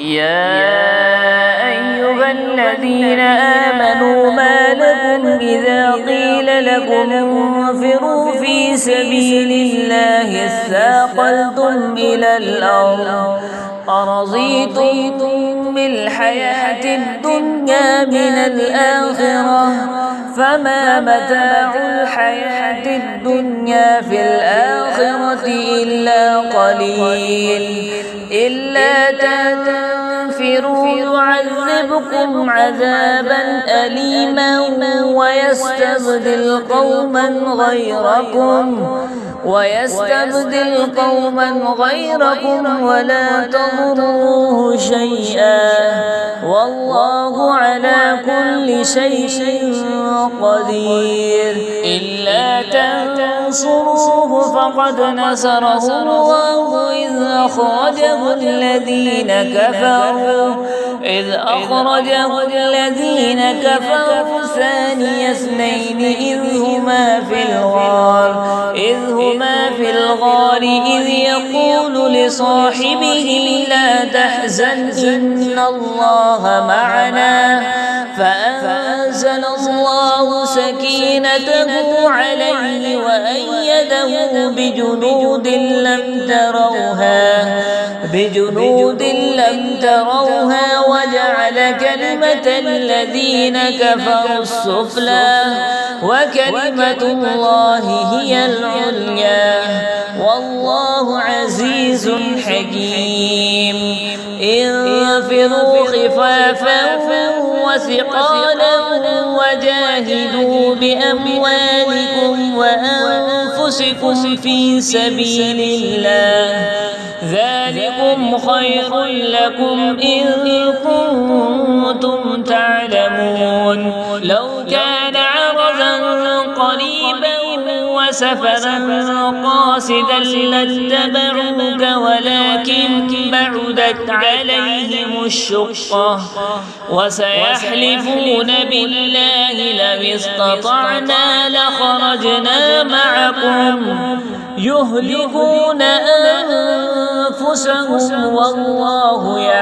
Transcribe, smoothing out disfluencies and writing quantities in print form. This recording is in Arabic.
يا أيها الذين آمنوا ما لكم إذا قيل لكم انفروا في سبيل الله اثاقلتم إلى الأرض أرضيتم بالحياة الدنيا من الآخرة فما متاع الحياة الدنيا في الآخرة إلا قليل إلا تنفروا يعذبكم عذابا أليما ويستبدل قوما غيركم ولا تضروه شيئا والله على كل شيء قدير. إلا تنصروه فقد نصره الله إذ أخرجه الذين كفروا ثاني اثنين إذ هما في الغار إذ يقول لصاحبه لا تحزن إن الله معنا فأنزل الله سكينته عليه وأيده بجنود لم تروها وجعل كلمة الذين كفروا السفلى وكلمة الله هي العليا والله عزيز حكيم. انفروا خفافا وثقالا وجاهدوا بأموالكم وأنفسكم في سبيل الله ذلكم خير لكم إن كنتم تعلمون. لو كان عرضا قريبا وسفرا قاصدا لاتبعوك ولكن بعدت عليهم الشقة وسيحلفون بالله لو استطعنا لخرجنا معكم يهلكون أنفسهم والله يعلم